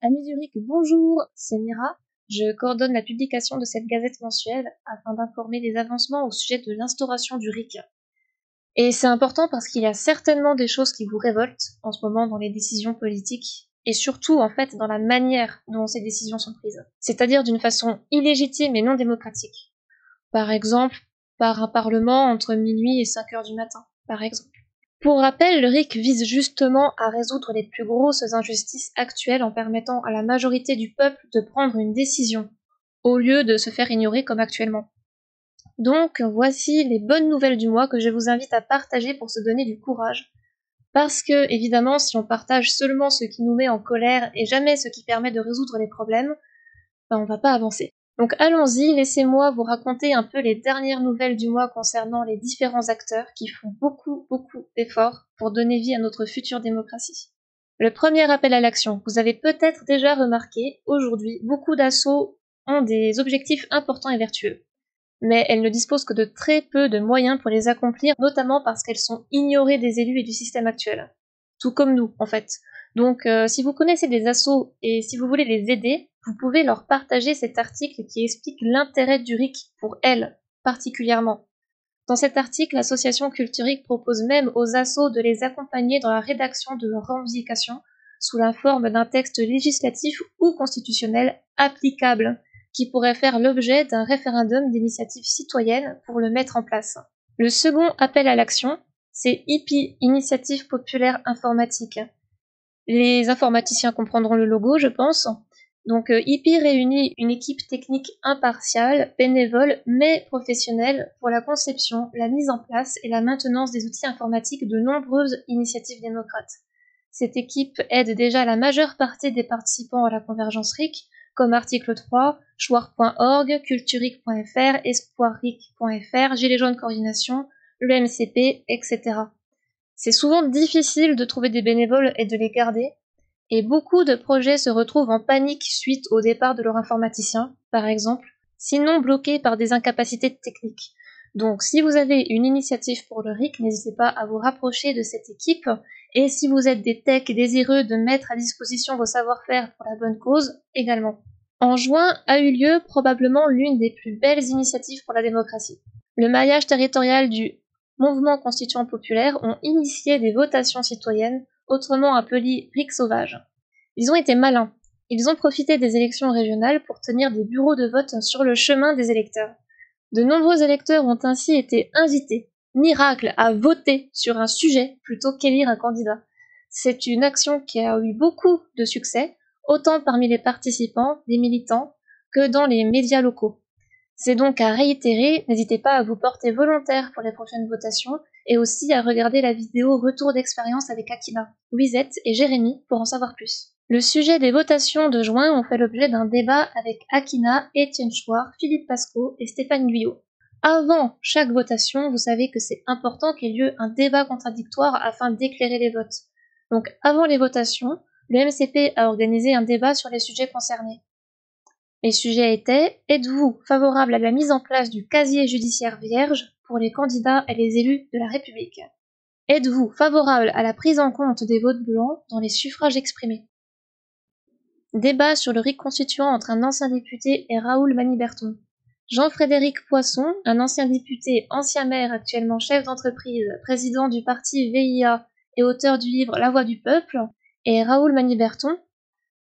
Amis du RIC, bonjour, c'est Mira. Je coordonne la publication de cette gazette mensuelle afin d'informer des avancements au sujet de l'instauration du RIC. Et c'est important parce qu'il y a certainement des choses qui vous révoltent en ce moment dans les décisions politiques et surtout en fait dans la manière dont ces décisions sont prises, c'est-à-dire d'une façon illégitime et non démocratique. Par exemple, par un parlement entre minuit et 5 heures du matin, par exemple. Pour rappel, le RIC vise justement à résoudre les plus grosses injustices actuelles en permettant à la majorité du peuple de prendre une décision, au lieu de se faire ignorer comme actuellement. Donc, voici les bonnes nouvelles du mois que je vous invite à partager pour se donner du courage. Parce que, évidemment, si on partage seulement ce qui nous met en colère et jamais ce qui permet de résoudre les problèmes, on va pas avancer. Donc allons-y, laissez-moi vous raconter un peu les dernières nouvelles du mois concernant les différents acteurs qui font beaucoup d'efforts pour donner vie à notre future démocratie. Le premier appel à l'action. Vous avez peut-être déjà remarqué, aujourd'hui, beaucoup d'assauts ont des objectifs importants et vertueux. Mais elles ne disposent que de très peu de moyens pour les accomplir, notamment parce qu'elles sont ignorées des élus et du système actuel. Tout comme nous, en fait. Donc, si vous connaissez des assos et si vous voulez les aider, vous pouvez leur partager cet article qui explique l'intérêt du RIC pour elles, particulièrement. Dans cet article, l'association Culturique propose même aux assos de les accompagner dans la rédaction de leurs revendications sous la forme d'un texte législatif ou constitutionnel applicable, qui pourrait faire l'objet d'un référendum d'initiative citoyenne pour le mettre en place. Le second appel à l'action, c'est IPI, Initiative Populaire Informatique. Les informaticiens comprendront le logo, je pense. Donc IPI réunit une équipe technique impartiale, bénévole, mais professionnelle pour la conception, la mise en place et la maintenance des outils informatiques de nombreuses initiatives démocrates. Cette équipe aide déjà la majeure partie des participants à la convergence RIC, comme Article 3, choir.org, culturic.fr, espoirric.fr, Gilets jaunes coordination, le MCP, etc. C'est souvent difficile de trouver des bénévoles et de les garder, et beaucoup de projets se retrouvent en panique suite au départ de leur informaticien, par exemple, sinon bloqués par des incapacités techniques. Donc si vous avez une initiative pour le RIC, n'hésitez pas à vous rapprocher de cette équipe, et si vous êtes des techs désireux de mettre à disposition vos savoir-faire pour la bonne cause, également. En juin a eu lieu probablement l'une des plus belles initiatives pour la démocratie. Le maillage territorial du Mouvement Constituant Populaire ont initié des votations citoyennes, autrement appelées RIC sauvages. Ils ont été malins. Ils ont profité des élections régionales pour tenir des bureaux de vote sur le chemin des électeurs. De nombreux électeurs ont ainsi été invités, miracle, à voter sur un sujet plutôt qu'élire un candidat. C'est une action qui a eu beaucoup de succès, autant parmi les participants, les militants, que dans les médias locaux. C'est donc à réitérer, n'hésitez pas à vous porter volontaire pour les prochaines votations et aussi à regarder la vidéo Retour d'expérience avec Akina, Louisette et Jérémy pour en savoir plus. Le sujet des votations de juin ont fait l'objet d'un débat avec Akina, Étienne Chouard, Philippe Pasco et Stéphane Guyot. Avant chaque votation, vous savez que c'est important qu'il y ait lieu un débat contradictoire afin d'éclairer les votes. Donc avant les votations, le MCP a organisé un débat sur les sujets concernés. Les sujets étaient: êtes-vous favorable à la mise en place du casier judiciaire vierge pour les candidats et les élus de la République? Êtes-vous favorable à la prise en compte des votes blancs dans les suffrages exprimés? Débat sur le RIC constituant entre un ancien député et Raoul Maniberton. Jean-Frédéric Poisson, un ancien député, ancien maire, actuellement chef d'entreprise, président du parti VIA et auteur du livre La Voix du Peuple, et Raoul Maniberton,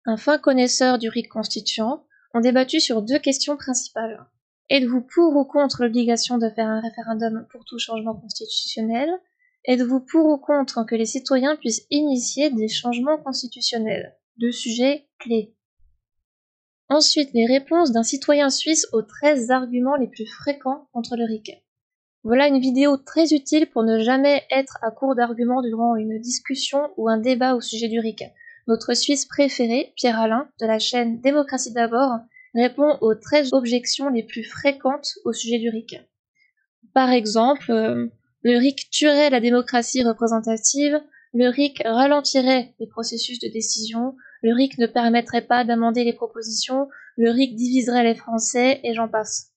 un fin connaisseur du RIC constituant, ont débattu sur deux questions principales. Êtes-vous pour ou contre l'obligation de faire un référendum pour tout changement constitutionnel? Êtes-vous pour ou contre que les citoyens puissent initier des changements constitutionnels? Deux sujets clés. Ensuite, les réponses d'un citoyen suisse aux 13 arguments les plus fréquents contre le RIC. Voilà une vidéo très utile pour ne jamais être à court d'arguments durant une discussion ou un débat au sujet du RIC. Notre Suisse préféré, Pierre Alain, de la chaîne Démocratie d'abord, répond aux 13 objections les plus fréquentes au sujet du RIC. Par exemple, le RIC tuerait la démocratie représentative, le RIC ralentirait les processus de décision, le RIC ne permettrait pas d'amender les propositions, le RIC diviserait les Français, et j'en passe.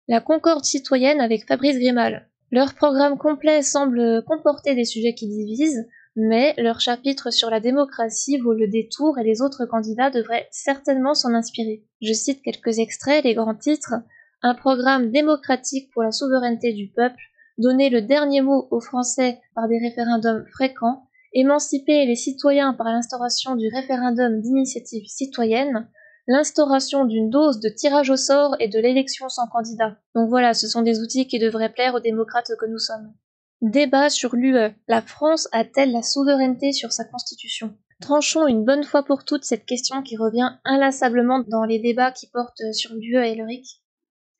La Concorde citoyenne avec Fabrice Grimal. Leur programme complet semble comporter des sujets qui divisent, mais leur chapitre sur la démocratie vaut le détour et les autres candidats devraient certainement s'en inspirer. Je cite quelques extraits, les grands titres. Un programme démocratique pour la souveraineté du peuple, donner le dernier mot aux Français par des référendums fréquents, émanciper les citoyens par l'instauration du référendum d'initiative citoyenne, l'instauration d'une dose de tirage au sort et de l'élection sans candidat. Donc voilà, ce sont des outils qui devraient plaire aux démocrates que nous sommes. Débat sur l'UE. La France a-t-elle la souveraineté sur sa constitution? Tranchons une bonne fois pour toutes cette question qui revient inlassablement dans les débats qui portent sur l'UE et le RIC.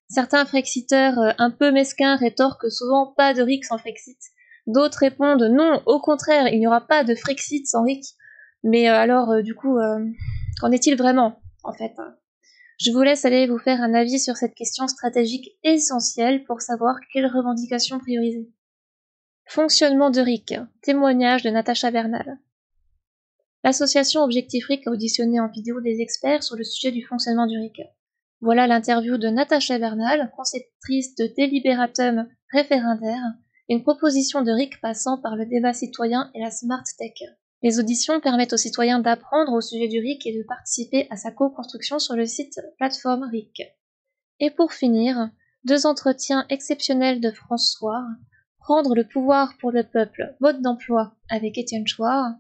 Certains Frexiteurs un peu mesquins rétorquent souvent pas de RIC sans Frexit. D'autres répondent non, au contraire, il n'y aura pas de Frexit sans RIC. Mais alors, du coup, qu'en est-il vraiment, en fait? Je vous laisse aller vous faire un avis sur cette question stratégique essentielle pour savoir quelles revendications prioriser. Fonctionnement de RIC. Témoignage de Natacha Bernal. L'association Objectif RIC a auditionné en vidéo des experts sur le sujet du fonctionnement du RIC. Voilà l'interview de Natacha Bernal, conceptrice de Délibératum référendaire, une proposition de RIC passant par le débat citoyen et la Smart Tech. Les auditions permettent aux citoyens d'apprendre au sujet du RIC et de participer à sa co-construction sur le site plateforme RIC. Et pour finir, 2 entretiens exceptionnels de François, Prendre le pouvoir pour le peuple, mode d'emploi avec Étienne Chouard,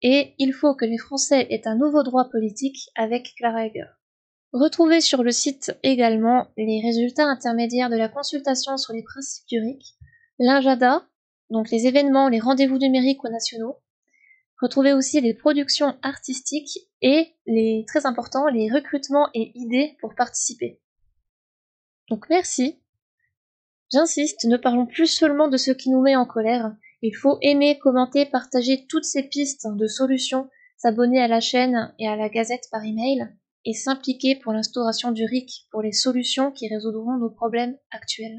et Il faut que les Français aient un nouveau droit politique avec Clara Egger. Retrouvez sur le site également les résultats intermédiaires de la consultation sur les principes du RIC, l'Injada, donc les événements, les rendez-vous numériques ou nationaux. Retrouvez aussi les productions artistiques et, très important, les recrutements et idées pour participer. Donc merci. J'insiste, ne parlons plus seulement de ce qui nous met en colère. Il faut aimer, commenter, partager toutes ces pistes de solutions, s'abonner à la chaîne et à la Gazette par email, et s'impliquer pour l'instauration du RIC, pour les solutions qui résoudront nos problèmes actuels.